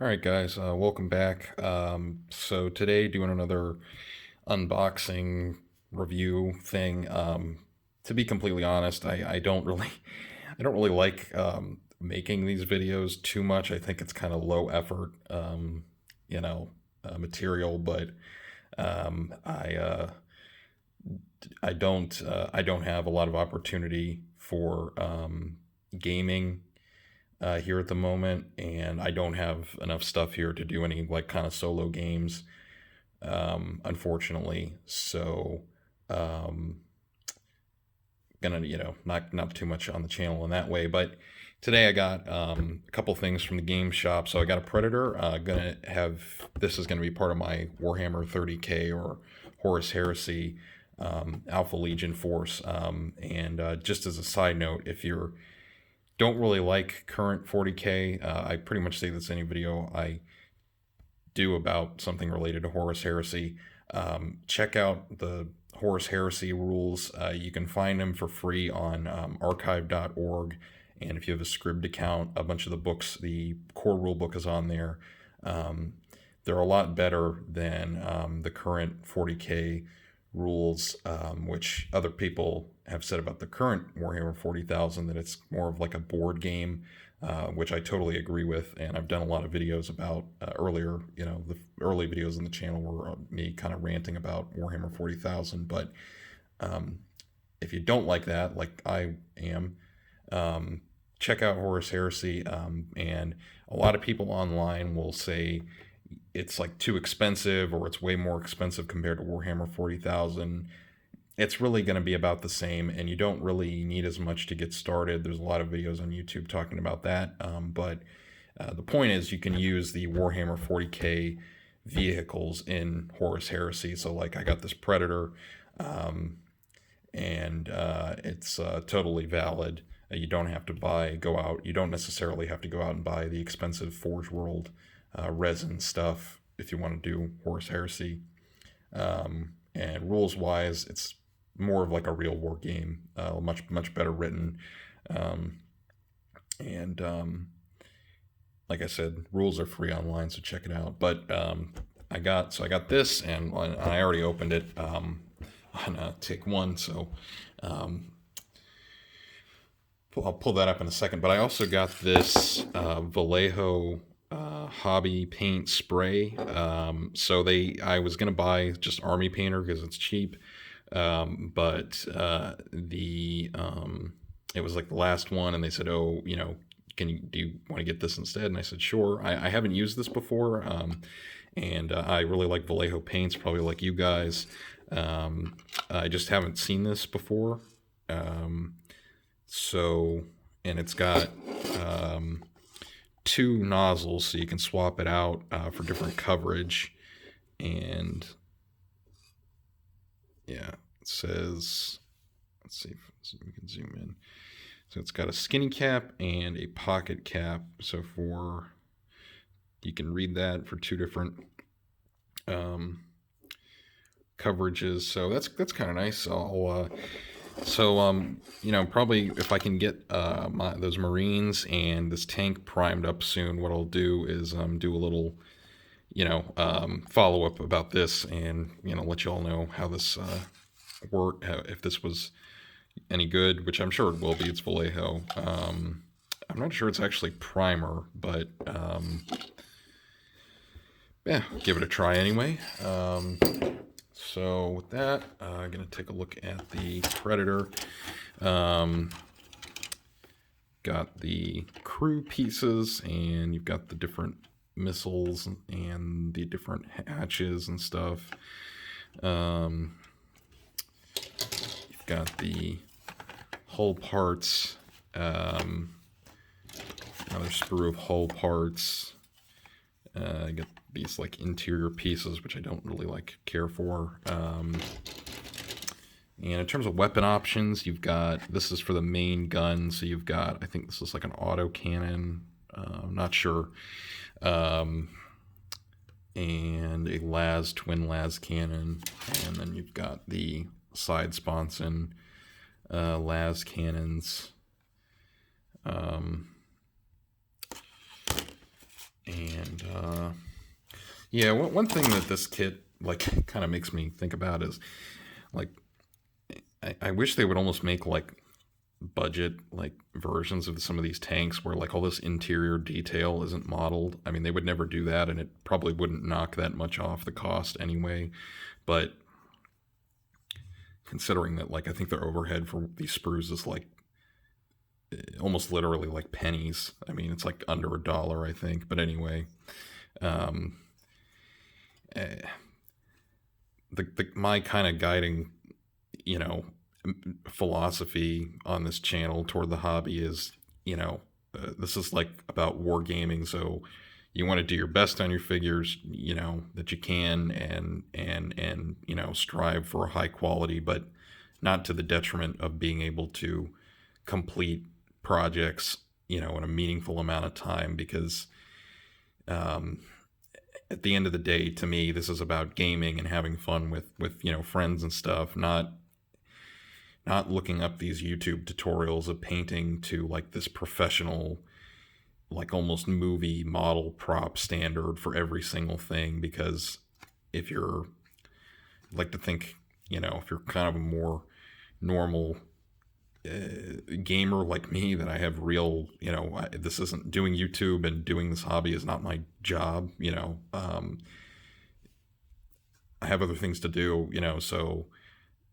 All right, guys, welcome back. So today, doing another unboxing review thing. To be completely honest, I don't really, I don't really like making these videos too much. I think it's kind of low effort, you know, material. But um, I, uh, I don't have a lot of opportunity for gaming here at the moment, and I don't have enough stuff here to do any like kind of solo games, unfortunately. So, um, gonna not too much on the channel in that way. But today I got a couple things from the game shop. So I got a Predator. Gonna have this is gonna be part of my Warhammer 30K or Horus Heresy Alpha Legion force. And just as a side note, if you're don't really like current 40K. I pretty much say this any video I do about something related to Horus Heresy. Check out the Horus Heresy rules. You can find them for free on archive.org. And if you have a Scribd account, a bunch of the books, the core rule book is on there. Um, they're a lot better than the current 40K rules, which other people have said about the current Warhammer 40,000, that it's more of like a board game, which I totally agree with. And I've done a lot of videos about earlier, the early videos on the channel were me kind of ranting about Warhammer 40,000. But um, if you don't like that, like I am, check out Horus Heresy. And a lot of people online will say it's like too expensive or it's way more expensive compared to Warhammer 40,000. It's really going to be about the same, and you don't really need as much to get started. There's a lot of videos on YouTube talking about that. But the point is, you can use the Warhammer 40K vehicles in Horus Heresy. So, like, I got this Predator, and it's totally valid. You don't have to you don't necessarily have to go out and buy the expensive Forge World resin stuff if you want to do Horus Heresy. And rules wise, it's more of like a real war game, much better written. Um, and Like I said, rules are free online, so check it out. But I got this, and I already opened it on take one. So um, I'll pull that up in a second. But I also got this Vallejo hobby paint spray. I was gonna buy just army painter because it's cheap, but it was like the last one, and they said, "Oh, do you want to get this instead?" And I said, "Sure." I haven't used this before, and I really like Vallejo paints, probably like you guys. I just haven't seen this before. Um, so, and it's got two nozzles, so you can swap it out for different coverage. And yeah, it says, let's see if we can zoom in. So it's got a skinny cap and a pocket cap. So you can read that for two different coverages. So that's kind of nice. Probably if I can get those Marines and this tank primed up soon, what I'll do is do a little, follow up about this, and let you all know how this worked, if this was any good, which I'm sure it will be. It's Vallejo. I'm not sure it's actually primer, but yeah, give it a try anyway. So with that, I'm going to take a look at the Predator. Got the crew pieces, and you've got the different missiles and the different hatches and stuff. You've got the hull parts, another sprue of hull parts. I got these like interior pieces, which I don't really care for. And in terms of weapon options, this is for the main gun, so you've got, I think this is like an auto cannon, I'm not sure, and a twin las cannon, and then you've got the side sponson las cannons, And yeah, one thing that this kit like kind of makes me think about is like I wish they would almost make like budget like versions of some of these tanks where like all this interior detail isn't modeled. I mean, they would never do that, and it probably wouldn't knock that much off the cost anyway. But considering that, like, I think their overhead for these sprues is like almost literally like pennies. I mean, it's like under $1, I think. But anyway, um, eh, my kind of guiding, you know, philosophy on this channel toward the hobby is, this is like about wargaming. So you want to do your best on your figures, that you can, and strive for a high quality, but not to the detriment of being able to complete projects, in a meaningful amount of time. Because um, at the end of the day, to me, this is about gaming and having fun with friends and stuff, not looking up these YouTube tutorials of painting to like this professional, like almost movie model prop standard for every single thing. Because if you're like to think, if you're kind of a more normal gamer like me, that I have real, this isn't doing YouTube and doing this hobby is not my job, I have other things to do, so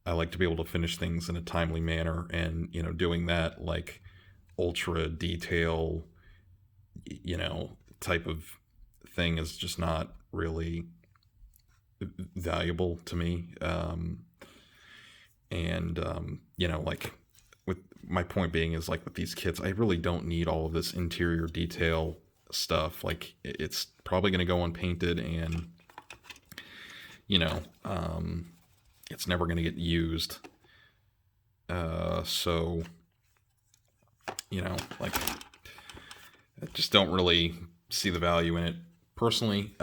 I like to be able to finish things in a timely manner, and doing that like ultra detail, type of thing is just not really valuable to me. Like with my point being is like with these kits, I really don't need all of this interior detail stuff. Like it's probably going to go unpainted, and you know, um, it's never going to get used. So, like, I just don't really see the value in it personally.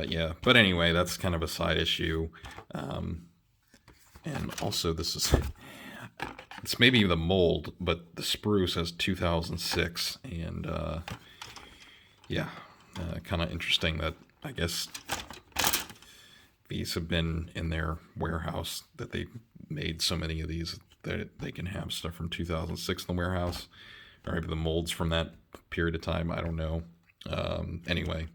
Yeah, but anyway, that's kind of a side issue. And also, it's maybe the mold, but the sprue says 2006, and yeah, kind of interesting that I guess these have been in their warehouse, that they made so many of these that they can have stuff from 2006 in the warehouse, or maybe the molds from that period of time. I don't know. Anyway,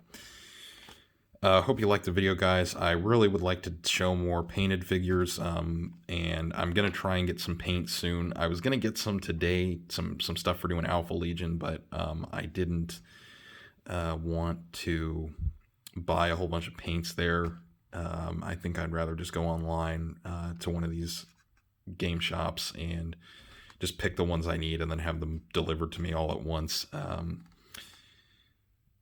hope you liked the video, guys. I really would like to show more painted figures, and I'm gonna try and get some paint soon. I was gonna get some today, some stuff for doing Alpha Legion, but I didn't want to buy a whole bunch of paints there. I think I'd rather just go online to one of these game shops and just pick the ones I need and then have them delivered to me all at once.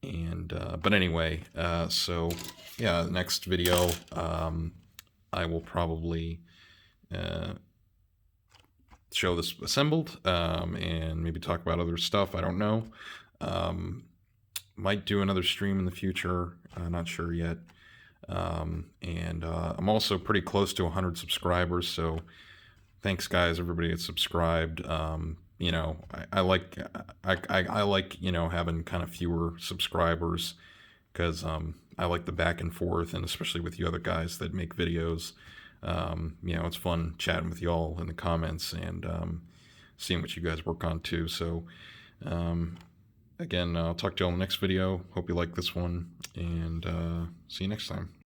But anyway, so yeah, next video, I will probably show this assembled, and maybe talk about other stuff. I don't know. Might do another stream in the future. Not sure yet. I'm also pretty close to 100 subscribers, so thanks, guys, everybody that's subscribed. I like having kind of fewer subscribers, because I like the back and forth, and especially with you other guys that make videos. It's fun chatting with y'all in the comments, and seeing what you guys work on too. So again, I'll talk to y'all in the next video. Hope you like this one, and see you next time.